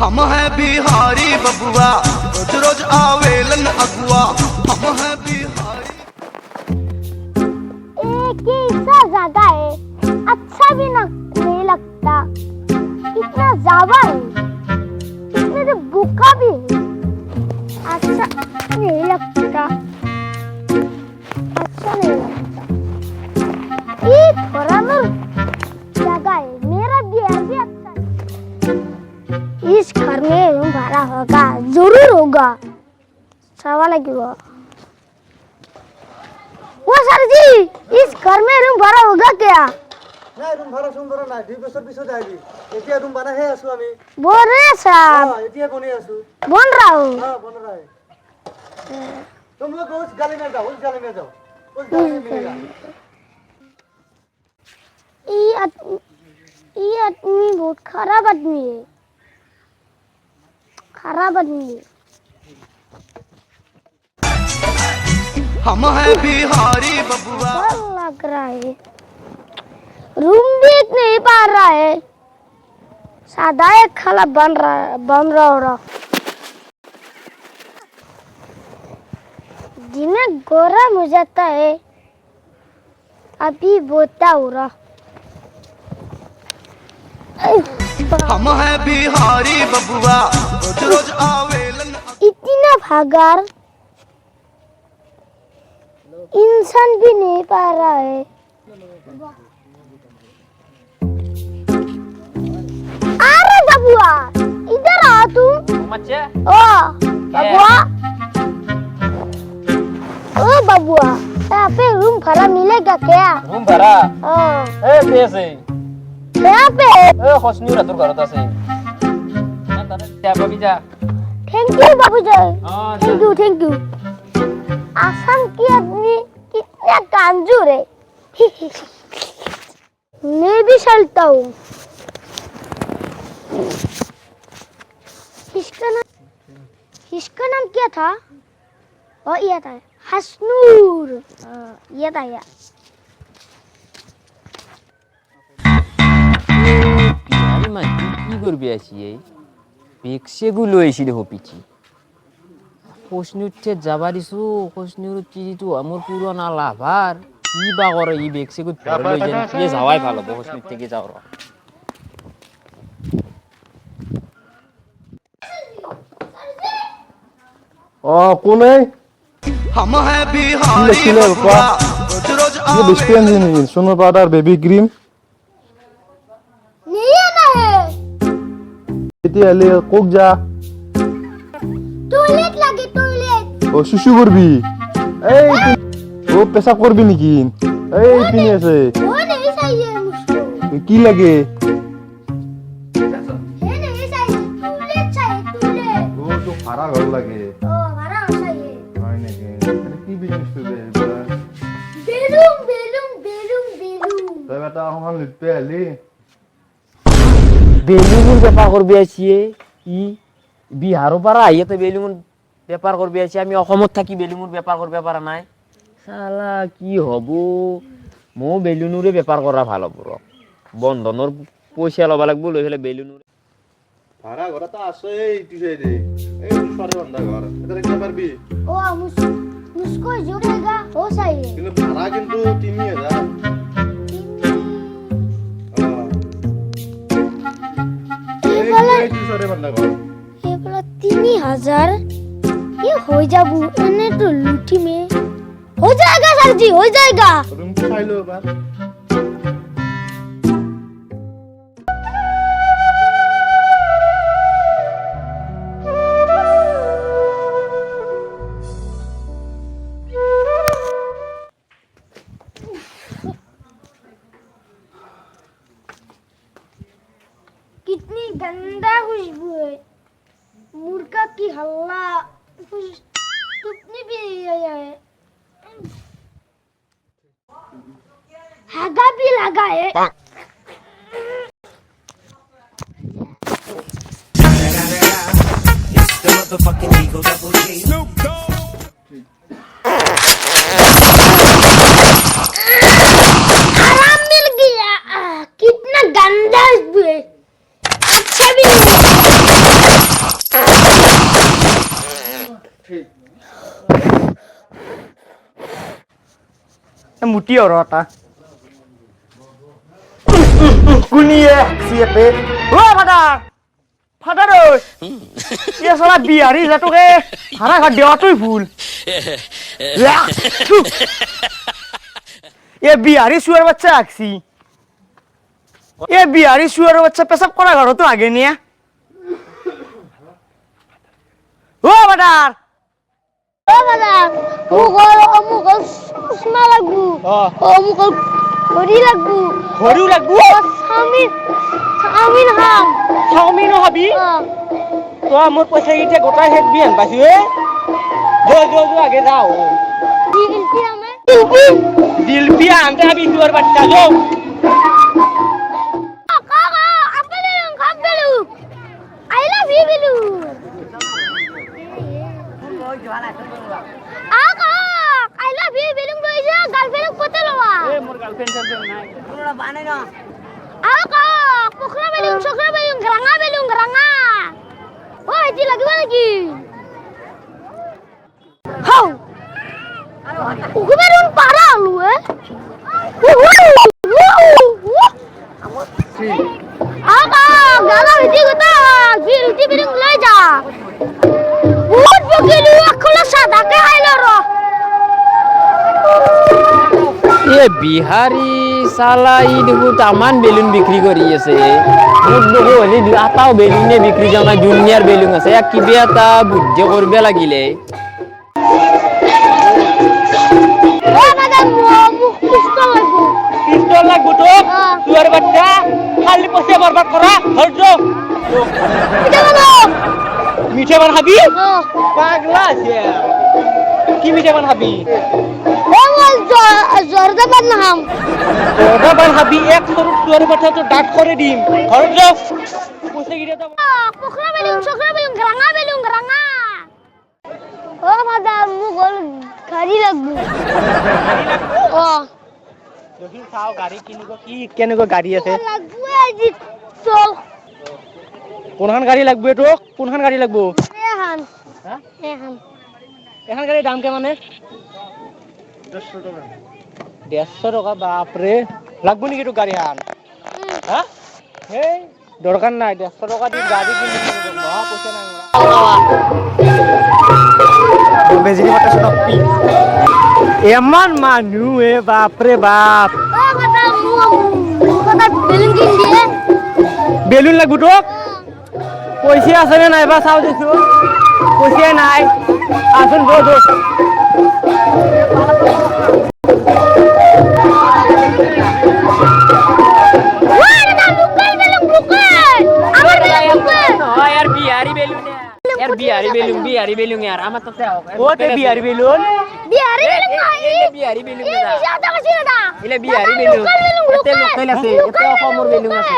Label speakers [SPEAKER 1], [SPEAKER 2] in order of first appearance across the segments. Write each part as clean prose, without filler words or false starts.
[SPEAKER 1] हम हैं बिहारी बबुआ, रोज रोज आवेलन अगुआ। हम हैं बिहारी।
[SPEAKER 2] एक ही सा ज्यादा है, अच्छा भी नहीं लगता। कितना ज़्यादा है, कितने से भूखा भी है। अच्छा नहीं लगता, अच्छा नहीं लगता। ये थोड़ा ना जगह है, मेरा घर भी अच्छा है। इस घर में रूम भाड़ा होगा, जरूर होगा। सवाल है क्यों? वो सर जी, इस घर में रूम भाड़ा होगा क्या?
[SPEAKER 3] নাই রুম ভাড়া শুন ধরা নাই 2 বছর পিছত যাইবি এতিয়া রুম বানাহে আছো আমি
[SPEAKER 2] बोल रहे हैं साहब,
[SPEAKER 3] এতিয়া বনি আছো
[SPEAKER 2] बोल रहा हूँ।
[SPEAKER 3] बन रहा है तुम लोग उस गली में जाओ उस गली में जाओ उस गली में मिलेगा
[SPEAKER 2] ये आदमी बहुत खराब आदमी है, खराब आदमी है।
[SPEAKER 1] हम हैं बिहारी बबुआ।
[SPEAKER 2] डर लग रहा है, रूम देख नहीं पा रहा है। सादा एक खाला बन रहा हो रहा। दिन गरम हो जाता है, अभी बोता हो रहा।
[SPEAKER 1] हम हैं बिहारी बबुआ, रोज रोज आवेलन।
[SPEAKER 2] इतना भागार इंसान भी नहीं पा रहा है। अरे बबुआ, इधर आ तू।
[SPEAKER 4] बच्चे
[SPEAKER 2] ओ बबुआ, ओ बबुआ, यहाँ पे रूम भाड़ा मिलेगा क्या?
[SPEAKER 4] रूम भाड़ा
[SPEAKER 2] हाँ,
[SPEAKER 4] ए पैसे
[SPEAKER 2] यहाँ पे।
[SPEAKER 4] ए खोसनी रातुर घरत আছে না তারে যাবা বিজা
[SPEAKER 2] थैंक यू बाबू जी,
[SPEAKER 4] हां
[SPEAKER 2] थैंक यू। आसाम की आदमी कितना कांजूर है। मैं भी चलता हूँ। इसका नाम क्या था? ओ ये था हसनूर। ये था यार।
[SPEAKER 4] আমি মা কি করবি আসি এই পেক্সেগুলো এসে দেখো পিছি কোশনুতে যাবা দিছো কোশনুর চিটো আমার পুরোনা লাভার কি বা করে এই পেক্সেগুত ধরে লই যেন কি যাওয়াই ভালো কোশনুর থেকে যাও
[SPEAKER 3] কোনে
[SPEAKER 1] हम हैं बिहारी बबुआ, रोज रोज
[SPEAKER 3] ये बिस्किट नहीं सुनो पाउडर बेबी क्रीम
[SPEAKER 2] नहीं आना है।
[SPEAKER 3] এতিয়া এলে কোক যা
[SPEAKER 2] टॉयलेट लगे टॉयलेट।
[SPEAKER 3] ও শুশু করবি এই ও পেশাব করবি নাকি এই পিনে আছে
[SPEAKER 2] वो नहीं चाहिए मुझको,
[SPEAKER 3] কি লাগে
[SPEAKER 2] ये नहीं चाहिए, टॉयलेट चाहिए टॉयलेट।
[SPEAKER 3] ও তো ভাড়া ঘর লাগে
[SPEAKER 2] ओ हमारा चाहिए।
[SPEAKER 3] হয় নাকি এটা কি বিজনেস করবে
[SPEAKER 2] बेलून बेलून बेलून बेलून।
[SPEAKER 3] তবে এটা আমার লিখতে আলি
[SPEAKER 4] বেলুনের ব্যাপার করবি আসি ই বিহারও পারা আইয়াতে বেলুন ব্যাপার করবি আসি আমি অসমত থাকি বেলুনের ব্যাপার করবে পারা নাই শালা কি হব মো বেলুনুরে ব্যাপার করা ভালো পুরো বন্ধনের পয়সা লবা লাগবো লই ফেলে বেলুনুরে
[SPEAKER 3] ভাড়া ঘর তো আছে এই সাইডে এই সরে বন্ধা ঘর এটা দেখতে পারবি
[SPEAKER 2] ओ मुझको जो रहेगा वो चाहिए।
[SPEAKER 3] কিন্তু ভাড়া কিন্তু 3000 সরে বন্ধা ঘর
[SPEAKER 2] ये बोला 3000 ये हो जाबू एने तो लूटी में हो जाएगा सर जी, हो जाएगा।
[SPEAKER 3] রুম চাইলো এবার
[SPEAKER 2] कितनी गंदा खुशबू है, मुर्गा की हल्ला कितनी भी आया है, हैगा भी लगा है। आराम मिल गया। कितना गंदा खुशबू है, अच्छा भी नहीं।
[SPEAKER 3] মুটি আৰু এটা কুনিয়ে সিয়েপে ও ফাদার ঐ এ সালা বিহারি জাতকে হারা ঘর দেওয়াটাই ভুল এ বিহারি শুয়ার বাচ্চা আঁকছি এ বিহারি শুয়ার বাচ্চা পেশাব করা ঘর তো আগে নিয়ে ও ফাদার
[SPEAKER 2] ও বাদাম মুগল উসমা লাগবো ও মুগল ঘড়ি লাগবো
[SPEAKER 3] ঘড়িও লাগবো
[SPEAKER 2] চাউমিন খাম
[SPEAKER 3] চাউমিনও খাবি তো মোৰ পইচা কেইটা গোটাই শেষ বিহান পাইছো এ যো আগে যাও
[SPEAKER 2] দিলপি আমে
[SPEAKER 3] দিলপি আনতে আবি শুয়ার বাচ্চা যো
[SPEAKER 2] কাকা আপেল খাম বেলু আই লাভ ইউ বেলু আকা I love you Velu লইজা girlfriend কতে লওয়া
[SPEAKER 4] মোর গার্লফ্রেন্ড নাই
[SPEAKER 3] তোরা বানাই না
[SPEAKER 2] আকা পোখরা বেলু রাঙা ও এটি লাগিব নাকি হাউ উগবেরুন পারা আলু আকা গালা ভিটি গতা ভিটি বিরং লই যা বহুত বকিলু আকলা সাদা কে আইলো র
[SPEAKER 4] এ বিহারি সালা ই দেখো তামান বেলুন বিক্রি করি আছে মোক দেখো হলি আটাও বেলুনে বিক্রি জানা জুনিয়র বেলুন আছে এক কিবে এটা বুদ্ধি করবে লাগিলে
[SPEAKER 2] ও মাদাম মুখ পিস্তল লাগবো
[SPEAKER 3] পিস্তল লাগবো তো শুয়ার বাচ্চা খালি পয়সা বরবাদ করা ধৈর্য
[SPEAKER 2] এটা বলো
[SPEAKER 3] মিঠে বান খাবি পাগলা আছে কি মিঠে বান খাবি
[SPEAKER 2] ও মল জর্দা বান নাম
[SPEAKER 3] ওটা বান খাবি এক সরুট শুয়ার বাচ্চা তো ডাট করে দিম ধৈর্য পয়সা গিরে দাও
[SPEAKER 2] পোখরা বেলুন রাঙা ও মাদাম মুগল গাড়ি লাগবো ও
[SPEAKER 3] দেখি চাও গাড়ি কিনিব কি কেনেকৈ গাড়ি আছে
[SPEAKER 2] লাগবো আজি চল
[SPEAKER 3] কোনখান গাড়ি লাগবে তো কোনখান গাড়ি লাগবো
[SPEAKER 2] এহান
[SPEAKER 3] হ্যাঁ
[SPEAKER 2] এহান
[SPEAKER 3] এখন গাড়ির দাম কেমন 150 টাকা বাপরে লাগবো নাকি তো গাড়ি হান হ্যাঁ এই দরকার নাই 150 টাকা দিয়ে গাড়ি কিনে মহা পয়সা নাই বেজিনি মাতা স্টপি এমন মানু এ বাপরে বাপ
[SPEAKER 2] ও মাদাম মুগল বেলুন কিন দিয়ে
[SPEAKER 3] বেলুন লাগবো তো পয়সা আছে না নাই বা চাও দিছো পয়সা নাই আসুন গো দো
[SPEAKER 2] আমার বেলুন
[SPEAKER 4] यार बिहारी बेलुन यार আমার তো তাও
[SPEAKER 3] ও তে বিহারি বেলুন
[SPEAKER 2] বিহারি বেলুন নাই
[SPEAKER 4] বিহারি বেলুন
[SPEAKER 2] এই বিশাটা কাছে না
[SPEAKER 4] ইলে বিহারি বেলুন এতে লোকাল আছে এতে অসমৰ বেলুন আছে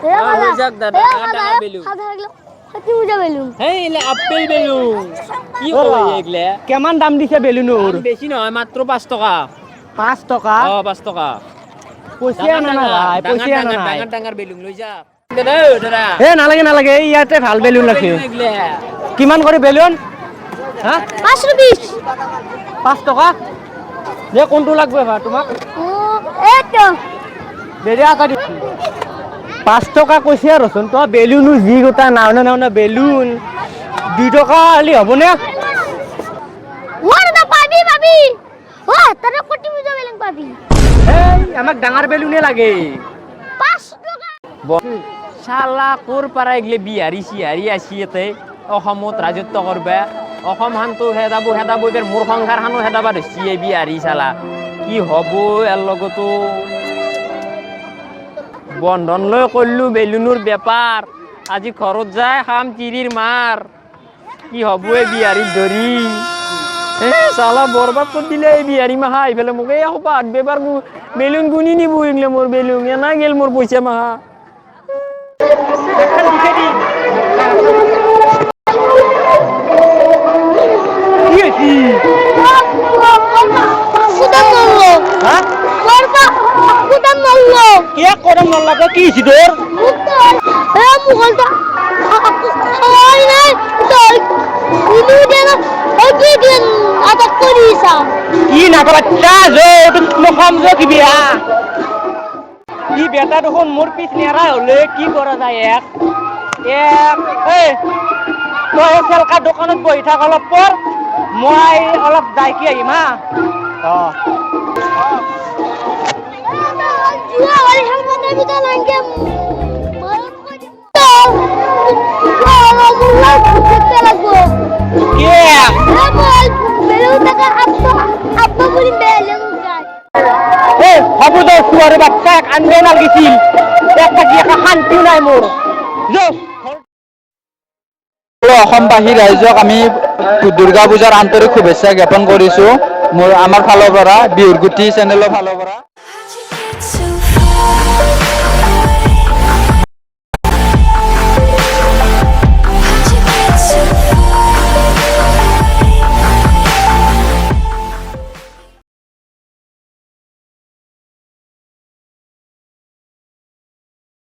[SPEAKER 2] এ
[SPEAKER 4] লৈ যাক দাদা, ডাঙৰ বেলুন।
[SPEAKER 2] হাতি উজা বেলুন
[SPEAKER 4] হেই ইলে আপেল বেলুন কি কয় এগলে
[SPEAKER 3] কেমন দাম দিছে বেলুনৰ
[SPEAKER 4] বেছি নহয় মাত্ৰ 5 টকা
[SPEAKER 3] 5 টাকা
[SPEAKER 4] 5 টকা
[SPEAKER 3] পয়সা না নাই পয়সা না নাই
[SPEAKER 4] ডাঙৰ বেলুন লৈ যা দাদা
[SPEAKER 3] এ নালাগে ইয়াতে ভাল বেলুন আছে
[SPEAKER 4] এগলে
[SPEAKER 3] কিমান করে বেলুন হ্যাঁ
[SPEAKER 2] 5 রুপিস
[SPEAKER 3] 5 টাকা যে কোনটো লাগবে বা তোমাক
[SPEAKER 2] এটো
[SPEAKER 3] দেৰি আকাদি 5 টাকা কৈছে ৰচোন তো বেলুনো জি গোটা নাও না বেলুন 2 টাকা হলি হ'ব না
[SPEAKER 2] ওরদা পাবি ও তরে কোটি উজা বেলুন পাবি
[SPEAKER 3] এই আমাক ডাঙৰ বেলুনে লাগে
[SPEAKER 2] 5 টাকা
[SPEAKER 4] শালা কোৰ পাৰা এগলে বিহাৰী চিহাৰী আসি এতে অসমত ৰাজত্ব কৰবে অসম হানতো হেদাব এবাৰ মোৰ সংসাৰ হানো হেদাবা ধৰছি এই বিহাৰী শালা কি হ'ব ইয়াৰ লগতো বন্ধন লৈ কৰিলো বেলুনৰ বেপাৰ আজি ঘৰত যায় খাম তিৰিৰ মাৰ কি হ'ব এই বিহাৰীক ধৰি শালা বৰবাদ কৰি দিলে এই বিহাৰী মাহা আহি পেলাই মোক এই সোপাত বেপাৰ বেলুন গুনি নিব এগলে মোৰ বেলুন এনা গেল মোৰ পইচা মাহা
[SPEAKER 2] কৰি চাওঁ
[SPEAKER 3] কি নাপালা নখাম যে কি বিয়া কি বেটা দেখোন মোৰ পিছ নেৰা হলে কি কৰা যায় এক এই তই চেলকা দোকানত বহি থাক অলপ পৰ মই অলপ যাই কি আহিম হা
[SPEAKER 2] জুৱা হলে সামনে বিটা নাংকে মরণ কই
[SPEAKER 3] হবু দে সুয়ারে বাচ্চা আনবে না গেছিল একটা কি একটা শান্তি নাই মোর
[SPEAKER 5] অসমবাসী ৰাইজক আমি দুৰ্গা পূজাৰ আন্তৰিক শুভেচ্ছা জ্ঞাপন কৰিছো মোৰ আমাৰ ফালৰ পৰা বিহুৰ গুটি চেনেলৰ ফালৰ পৰা